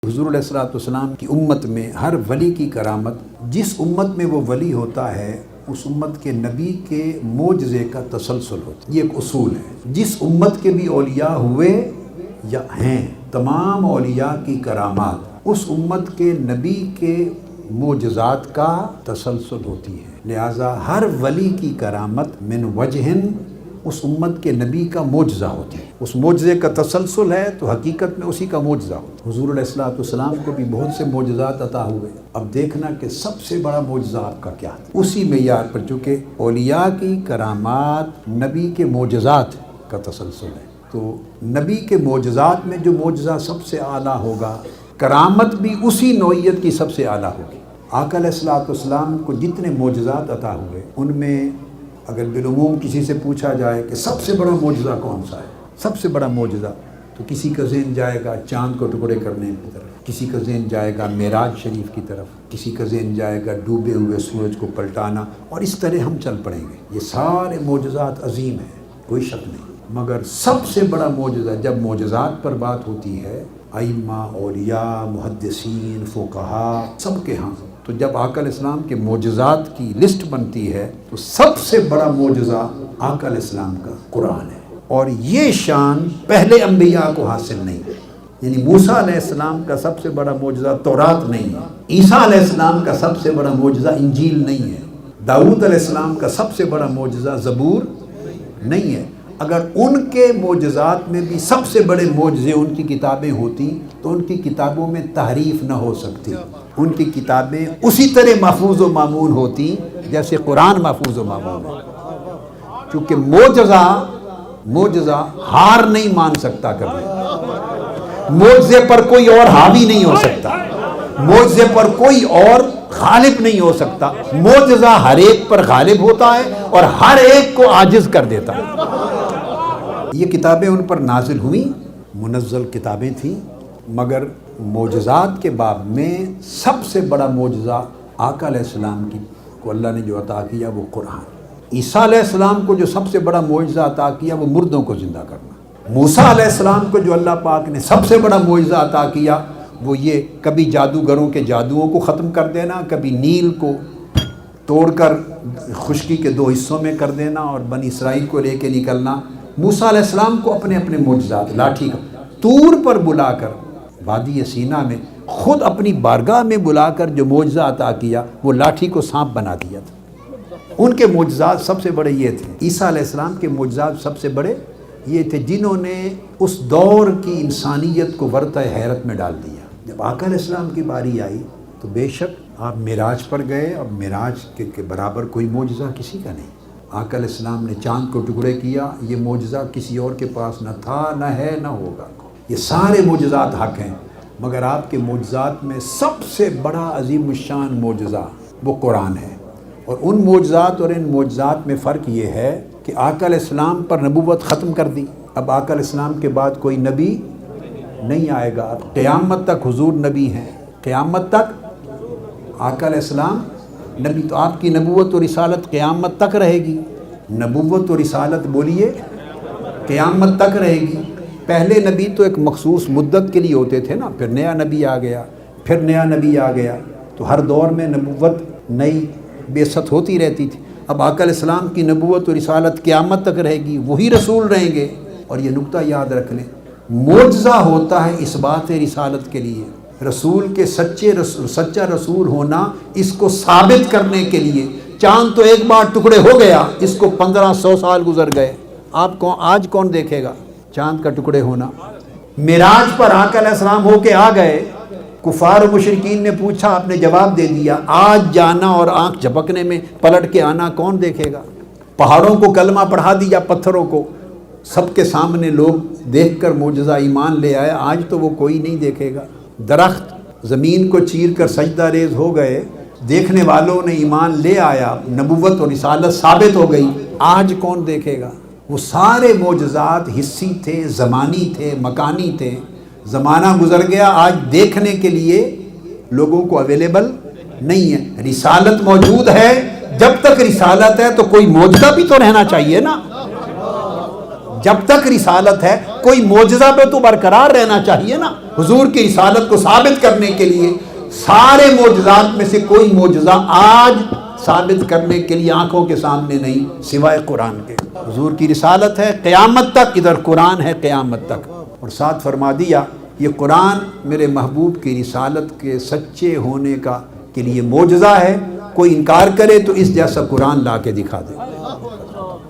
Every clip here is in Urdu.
حضور علیہ الصلوۃ والسلام کی امت میں ہر ولی کی کرامت، جس امت میں وہ ولی ہوتا ہے اس امت کے نبی کے معجزے کا تسلسل ہوتا ہے۔ یہ ایک اصول ہے۔ جس امت کے بھی اولیاء ہوئے یا ہیں، تمام اولیاء کی کرامات اس امت کے نبی کے معجزات کا تسلسل ہوتی ہے۔ لہٰذا ہر ولی کی کرامت من وجہن اس امت کے نبی کا معجزہ ہوتی ہے۔ اس معجزے کا تسلسل ہے تو حقیقت میں اسی کا معجزہ ہوتا ہے۔ حضور علیہ الصلوۃ والسلام کو بھی بہت سے معجزات عطا ہوئے۔ اب دیکھنا کہ سب سے بڑا معجزہ آپ کا کیا ہے، اسی معیار پر، چونکہ اولیاء کی کرامات نبی کے معجزات کا تسلسل ہے، تو نبی کے معجزات میں جو معجزہ سب سے اعلیٰ ہوگا، کرامت بھی اسی نوعیت کی سب سے اعلیٰ ہوگی۔ آقا علیہ الصلوۃ والسلام کو جتنے معجزات عطا ہوئے، ان میں اگر بالعموم کسی سے پوچھا جائے کہ سب سے بڑا معجزہ کون سا ہے، سب سے بڑا معجزہ، تو کسی کا ذہن جائے گا چاند کو ٹکڑے کرنے کی طرف، کسی کا ذہن جائے گا معراج شریف کی طرف، کسی کا ذہن جائے گا ڈوبے ہوئے سورج کو پلٹانا، اور اس طرح ہم چل پڑیں گے۔ یہ سارے معجزات عظیم ہیں، کوئی شک نہیں، مگر سب سے بڑا معجزہ جب معجزات پر بات ہوتی ہے، ائمہ، اولیاء، محدثین، فقہاء سب کے ہاں، تو جب آقا علیہ السلام کے معجزات کی لسٹ بنتی ہے تو سب سے بڑا معجزہ آقا علیہ السلام کا قرآن ہے، اور یہ شان پہلے انبیاء کو حاصل نہیں ہے۔ یعنی موسیٰ علیہ السلام کا سب سے بڑا معجزہ تورات نہیں ہے، عیسیٰ علیہ السلام کا سب سے بڑا معجزہ انجیل نہیں ہے، داؤد علیہ السلام کا سب سے بڑا معجزہ زبور نہیں ہے۔ اگر ان کے معجزات میں بھی سب سے بڑے معجزے ان کی کتابیں ہوتی تو ان کی کتابوں میں تحریف نہ ہو سکتی، ان کی کتابیں اسی طرح محفوظ و مامون ہوتی جیسے قرآن محفوظ و مامون ہے۔ چونکہ معجزہ ہار نہیں مان سکتا، کبھی معجزے پر کوئی اور حاوی نہیں ہو سکتا، معجزے پر کوئی اور غالب نہیں ہو سکتا۔ معجزہ ہر ایک پر غالب ہوتا ہے اور ہر ایک کو عاجز کر دیتا ہے۔ یہ کتابیں ان پر نازل ہوئیں، منزل کتابیں تھیں، مگر معجزات کے باب میں سب سے بڑا معجزہ آقا علیہ السلام کو اللہ نے جو عطا کیا وہ قرآن۔ عیسیٰ علیہ السلام کو جو سب سے بڑا معجزہ عطا کیا وہ مردوں کو زندہ کرنا۔ موسیٰ علیہ السلام کو جو اللہ پاک نے سب سے بڑا معجزہ عطا کیا وہ یہ کبھی جادوگروں کے جادوؤں کو ختم کر دینا، کبھی نیل کو توڑ کر خشکی کے 2 حصوں میں کر دینا اور بنی اسرائیل کو لے کے نکلنا۔ موسیٰ علیہ السلام کو اپنے اپنے معجزات، لاٹھی کا طور پر بلا کر، وادی سینا میں خود اپنی بارگاہ میں بلا کر جو معجزہ عطا کیا وہ لاٹھی کو سانپ بنا دیا تھا۔ ان کے معجزات سب سے بڑے یہ تھے۔ عیسیٰ علیہ السلام کے معجزات سب سے بڑے یہ تھے جنہوں نے اس دور کی انسانیت کو ورطہ حیرت میں ڈال دیا۔ جب آقا علیہ السلام کی باری آئی تو بے شک آپ معراج پر گئے، اب معراج کے برابر کوئی معجزہ کسی کا نہیں۔ آقا علیہ السلام نے چاند کو ٹکڑے کیا، یہ معجزہ کسی اور کے پاس نہ تھا، نہ ہے، نہ ہوگا۔ یہ سارے معجزات حق ہیں، مگر آپ کے معجزات میں سب سے بڑا عظیم الشان معجزہ وہ قرآن ہے۔ اور ان معجزات اور ان معجزات میں فرق یہ ہے کہ آقا علیہ السلام پر نبوت ختم کر دی، اب آقا علیہ السلام کے بعد کوئی نبی نہیں آئے گا۔ اب قیامت تک حضور نبی ہیں، قیامت تک آقا علیہ السلام نبی، تو آپ کی نبوت و رسالت قیامت تک رہے گی۔ نبوت و رسالت بولیے قیامت تک رہے گی۔ پہلے نبی تو ایک مخصوص مدت کے لیے ہوتے تھے نا، پھر نیا نبی آ گیا، پھر نیا نبی آ گیا، تو ہر دور میں نبوت نئی بعثت ہوتی رہتی تھی۔ اب آقا علیہ السلام کی نبوت و رسالت قیامت تک رہے گی، وہی رسول رہیں گے۔ اور یہ نقطہ یاد رکھ لیں، معجزہ ہوتا ہے اس بات رسالت کے لیے، رسول کے سچا رسول ہونا اس کو ثابت کرنے کے لیے۔ چاند تو ایک بار ٹکڑے ہو گیا، اس کو 1500 سال گزر گئے، آج کون دیکھے گا چاند کا ٹکڑے ہونا؟ معراج پر آقا علیہ السلام ہو کے آ گئے، کفار و مشرکین نے پوچھا، آپ نے جواب دے دیا، آج جانا اور آنکھ جھپکنے میں پلٹ کے آنا کون دیکھے گا؟ پہاڑوں کو کلمہ پڑھا دیا، پتھروں کو، سب کے سامنے لوگ دیکھ کر معجزہ ایمان لے آئے، آج تو وہ کوئی نہیں دیکھے گا۔ درخت زمین کو چیر کر سجدہ ریز ہو گئے، دیکھنے والوں نے ایمان لے آیا، نبوت اور رسالت ثابت ہو گئی، آج کون دیکھے گا؟ وہ سارے معجزات حصی تھے، زمانی تھے، مکانی تھے، زمانہ گزر گیا، آج دیکھنے کے لیے لوگوں کو اویلیبل نہیں ہے۔ رسالت موجود ہے، جب تک رسالت ہے تو کوئی معجزہ بھی تو رہنا چاہیے نا۔ جب تک رسالت ہے کوئی معجزہ پہ تو برقرار رہنا چاہیے نا. حضور کی رسالت کو ثابت کرنے کے لیے سارے معجزات میں سے کوئی معجزہ آج ثابت کرنے کے لیے آنکھوں کے سامنے نہیں سوائے قرآن کے. حضور کی رسالت ہے قیامت تک، ادھر قرآن ہے قیامت تک. اور ساتھ فرما دیا یہ قرآن میرے محبوب کی رسالت کے سچے ہونے کا کے لیے معجزہ ہے. کوئی انکار کرے تو اس جیسا قرآن لا کے دکھا دے،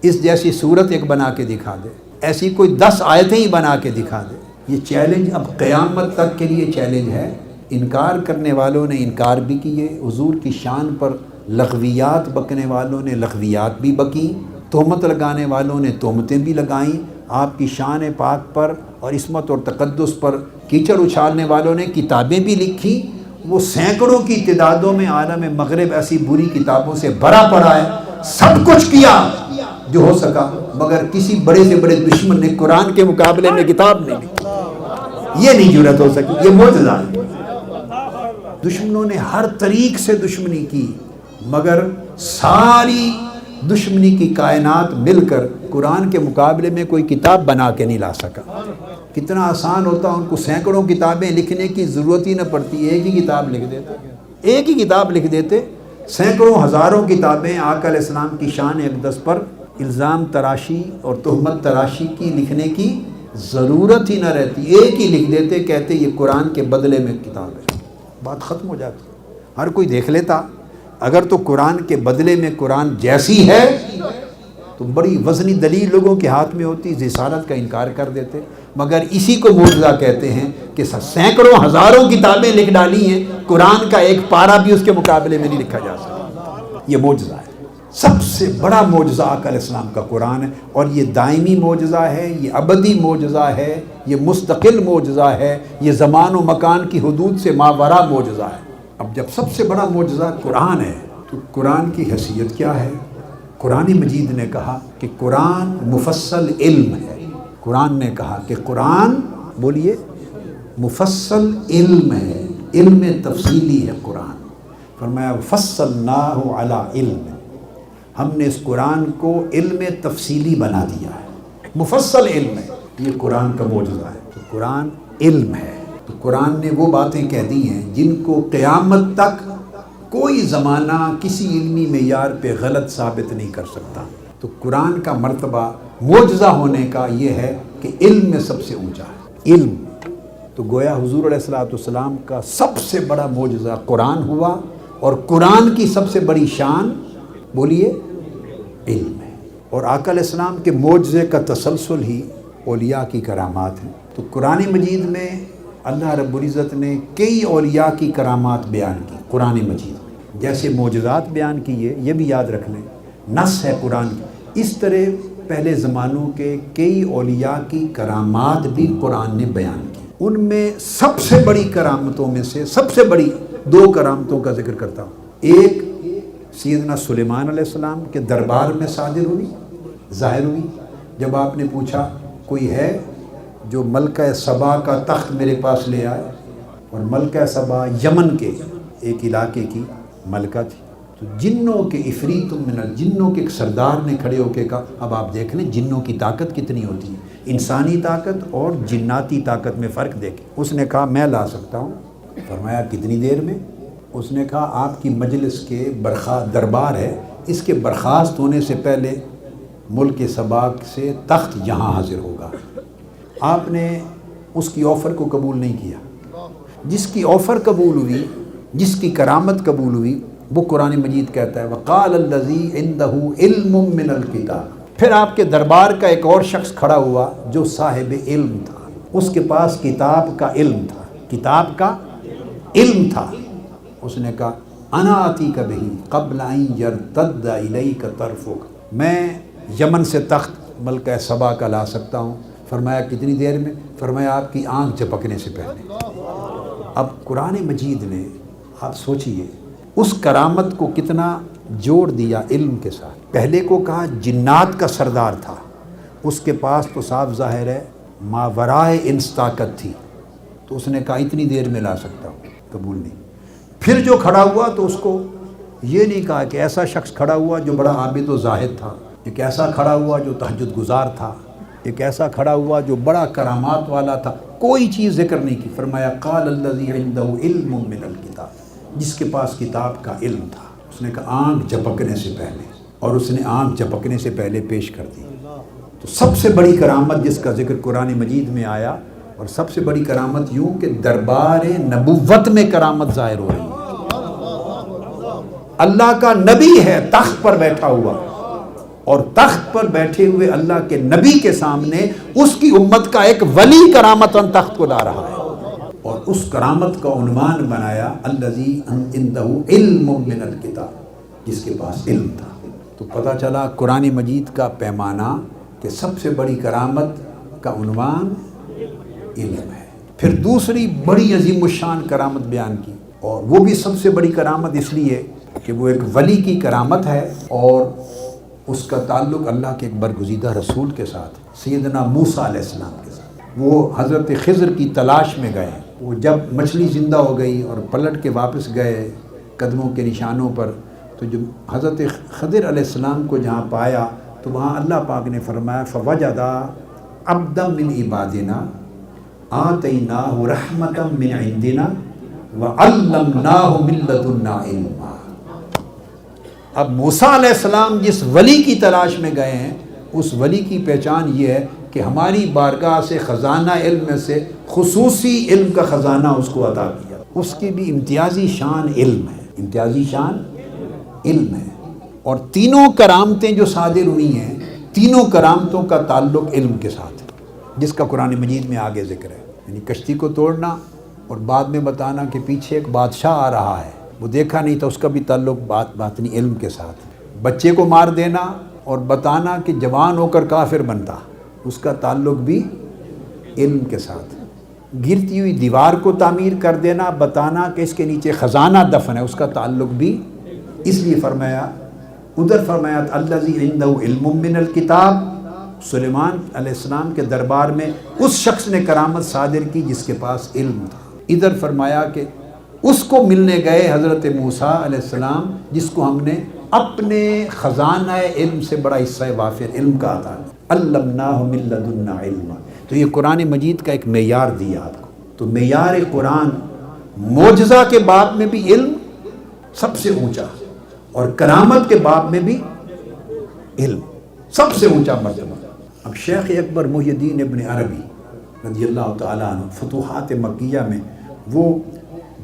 اس جیسی صورت ایک بنا کے دکھا دے، ایسی کوئی 10 آیتیں ہی بنا کے دکھا دے. یہ چیلنج اب قیامت تک کے لیے چیلنج ہے. انکار کرنے والوں نے انکار بھی کیے، حضور کی شان پر لغویات بکنے والوں نے لغویات بھی بکیں، تہمت لگانے والوں نے تہمتیں بھی لگائیں، آپ کی شان پاک پر اور عصمت اور تقدس پر کیچڑ اچھالنے والوں نے کتابیں بھی لکھی. وہ سینکڑوں کی تعدادوں میں عالم مغرب ایسی بری کتابوں سے بھرا پڑا ہے. سب کچھ کیا جو ہو سکا، مگر کسی بڑے سے بڑے دشمن نے قرآن کے مقابلے میں کتاب نہیں لکھی. یہ نہیں جرأت ہو سکی، یہ معجزہ ہے. دشمنوں نے ہر طریق سے دشمنی کی، مگر ساری دشمنی کی کائنات مل کر قرآن کے مقابلے میں کوئی کتاب بنا کے نہیں لا سکا. کتنا آسان ہوتا، ان کو سینکڑوں کتابیں لکھنے کی ضرورت ہی نہ پڑتی، ایک ہی کتاب لکھ دیتے، ایک ہی کتاب لکھ دیتے. سینکڑوں ہزاروں کتابیں آقا علیہ السلام کی شان اقدس پر الزام تراشی اور تہمت تراشی کی لکھنے کی ضرورت ہی نہ رہتی، ایک ہی لکھ دیتے، کہتے یہ قرآن کے بدلے میں کتاب ہے. بات ختم ہو جاتی. ہر کوئی دیکھ لیتا اگر تو قرآن کے بدلے میں قرآن جیسی ہے تو بڑی وزنی دلیل لوگوں کے ہاتھ میں ہوتی، رسالت کا انکار کر دیتے. مگر اسی کو معجزہ کہتے ہیں کہ سینکڑوں ہزاروں کتابیں لکھ ڈالی ہیں، قرآن کا ایک پارہ بھی اس کے مقابلے میں نہیں لکھا جا سکتا. یہ معجزہ ہے. سب سے بڑا معجزہ آقا علیہ السلام کا قرآن ہے، اور یہ دائمی معجزہ ہے، یہ ابدی معجزہ ہے، یہ مستقل معجزہ ہے، یہ زمان و مکان کی حدود سے ماوراء معجزہ ہے. اب جب سب سے بڑا معجزہ قرآن ہے تو قرآن کی حیثیت کیا ہے؟ قرآن مجید نے کہا کہ قرآن مفصل علم ہے. قرآن نے کہا کہ قرآن، بولیے، مفصل علم ہے، علم تفصیلی ہے قرآن. فرمایا فصلناہ علی علم، ہم نے اس قرآن کو علم تفصیلی بنا دیا ہے. مفصل علم ہے، یہ قرآن کا معجزہ ہے. تو قرآن علم ہے. تو قرآن نے وہ باتیں کہہ دی ہیں جن کو قیامت تک کوئی زمانہ کسی علمی معیار پہ غلط ثابت نہیں کر سکتا. تو قرآن کا مرتبہ معجزہ ہونے کا یہ ہے کہ علم میں سب سے اونچا ہے. علم تو گویا حضور علیہ السلام کا سب سے بڑا معجزہ قرآن ہوا، اور قرآن کی سب سے بڑی شان، بولیے، علم ہے. اور آقا علیہ السلام کے معجزے کا تسلسل ہی اولیاء کی کرامات ہیں. تو قرآن مجید میں اللہ رب العزت نے کئی اولیاء کی کرامات بیان کی. قرآن مجید میں جیسے معجزات بیان کیے، یہ بھی یاد رکھ لیں، نص ہے قرآن کی. اس طرح پہلے زمانوں کے کئی اولیاء کی کرامات بھی قرآن نے بیان کی. ان میں سب سے بڑی کرامتوں میں سے سب سے بڑی 2 کرامتوں کا ذکر کرتا ہوں. ایک سیدنا سلیمان علیہ السلام کے دربار میں صادر ہوئی، ظاہر ہوئی. جب آپ نے پوچھا کوئی ہے جو ملکہ سبا کا تخت میرے پاس لے آئے، اور ملکہ سبا یمن کے ایک علاقے کی ملکہ تھی. تو جنوں کے عفریت من الجنوں کے ایک سردار نے کھڑے ہو کے کہا، اب آپ دیکھ لیں جنوں کی طاقت کتنی ہوتی ہے، انسانی طاقت اور جناتی طاقت میں فرق دیکھیں. اس نے کہا میں لا سکتا ہوں. فرمایا کتنی دیر میں؟ اس نے کہا آپ کی مجلس کے دربار ہے، اس کے برخاست ہونے سے پہلے ملک سبا سے تخت یہاں حاضر ہوگا. آپ نے اس کی آفر کو قبول نہیں کیا. جس کی آفر قبول ہوئی، جس کی کرامت قبول ہوئی، وہ قرآن مجید کہتا ہے وقال الذی عنده علم من الکتاب. پھر آپ کے دربار کا ایک اور شخص کھڑا ہوا جو صاحب علم تھا، اس کے پاس کتاب کا علم تھا، کتاب کا علم تھا. اس نے کہا انا آتیک بہ قبل ان یرتد الیک طرفک، میں یمن سے تخت ملکہ سبا کا لا سکتا ہوں. فرمایا کتنی دیر میں؟ فرمایا آپ کی آنکھ جھپکنے سے پہلے. اب قرآن مجید نے، آپ سوچئے اس کرامت کو کتنا جوڑ دیا علم کے ساتھ. پہلے کو کہا جنات کا سردار تھا، اس کے پاس تو صاف ظاہر ہے ماورائے انس طاقت تھی، تو اس نے کہا اتنی دیر میں لا سکتا ہوں، قبول نہیں. پھر جو کھڑا ہوا تو اس کو یہ نہیں کہا کہ ایسا شخص کھڑا ہوا جو بڑا عابد و زاہد تھا، ایک ایسا کھڑا ہوا جو تہجد گزار تھا، ایک ایسا کھڑا ہوا جو بڑا کرامات والا تھا، کوئی چیز ذکر نہیں کی، فرمایا قال الذی عنده علم من الکتاب، جس کے پاس کتاب کا علم تھا۔ اس نے کہا آنکھ جھپکنے سے پہلے، اور اس نے آنکھ جھپکنے سے پہلے پیش کر دی۔ تو سب سے بڑی کرامت جس کا ذکر قرآن مجید میں آیا، اور سب سے بڑی کرامت یوں کہ دربار نبوت میں کرامت ظاہر ہو رہی ہے۔ اللہ کا نبی ہے تخت پر بیٹھا ہوا، اور تخت پر بیٹھے ہوئے اللہ کے نبی کے سامنے اس کی امت کا ایک ولی کرامتاً تخت کو لا رہا ہے، اور اس کرامت کا عنوان بنایا الذی عنده علم من الکتاب، جس کے پاس علم تھا۔ تو پتہ چلا قرآن مجید کا پیمانہ کہ سب سے بڑی کرامت کا عنوان علم ہے۔ پھر دوسری بڑی عظیم الشان کرامت بیان کی، اور وہ بھی سب سے بڑی کرامت اس لیے کہ وہ ایک ولی کی کرامت ہے، اور اس کا تعلق اللہ کے ایک برگزیدہ رسول کے ساتھ، سیدنا موسیٰ علیہ السلام کے ساتھ۔ وہ حضرت خضر کی تلاش میں گئے، وہ جب مچھلی زندہ ہو گئی اور پلٹ کے واپس گئے قدموں کے نشانوں پر، تو جو حضرت خضر علیہ السلام کو جہاں پایا تو وہاں اللہ پاک نے فرمایا فوجدا عبدا من عبادنا آتیناہ رحمتا من عندنا وعلمناہ من لدنا علما۔ اب موسیٰ علیہ السلام جس ولی کی تلاش میں گئے ہیں، اس ولی کی پہچان یہ ہے کہ ہماری بارگاہ سے خزانہ علم میں سے خصوصی علم کا خزانہ اس کو عطا کیا۔ اس کی بھی امتیازی شان علم ہے، امتیازی شان علم ہے۔ اور تینوں کرامتیں جو صادر ہوئی ہیں، تینوں کرامتوں کا تعلق علم کے ساتھ ہے، جس کا قرآن مجید میں آگے ذکر ہے۔ یعنی کشتی کو توڑنا اور بعد میں بتانا کہ پیچھے ایک بادشاہ آ رہا ہے، وہ دیکھا نہیں تھا، اس کا بھی تعلق باطنی علم کے ساتھ۔ بچے کو مار دینا اور بتانا کہ جوان ہو کر کافر بنتا، اس کا تعلق بھی علم کے ساتھ۔ گرتی ہوئی دیوار کو تعمیر کر دینا، بتانا کہ اس کے نیچے خزانہ دفن ہے، اس کا تعلق بھی۔ اس لیے فرمایا، ادھر فرمایا الذی عنده علم من الکتاب، سلیمان علیہ السلام کے دربار میں اس شخص نے کرامت صادر کی جس کے پاس علم تھا۔ ادھر فرمایا کہ اس کو ملنے گئے حضرت موسیٰ علیہ السلام، جس کو ہم نے اپنے خزانہ علم سے بڑا حصہ وافر علم کا عطا کیا، علمناہ من لدنا علما۔ تو یہ قرآن مجید کا ایک معیار دیا آپ کو۔ تو معیار قرآن معجزہ کے باب میں بھی علم سب سے اونچا، اور کرامت کے باب میں بھی علم سب سے اونچا مرتبہ۔ اب شیخ اکبر محی الدین ابن عربی رضی اللہ تعالیٰ عنہ فتوحات مکیہ میں وہ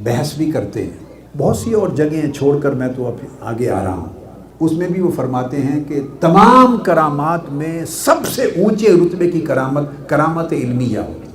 بحث بھی کرتے ہیں، بہت سی اور جگہیں چھوڑ کر میں تو اب آگے آ رہا ہوں، اس میں بھی وہ فرماتے ہیں کہ تمام کرامات میں سب سے اونچے رتبے کی کرامت علمیہ ہوگی۔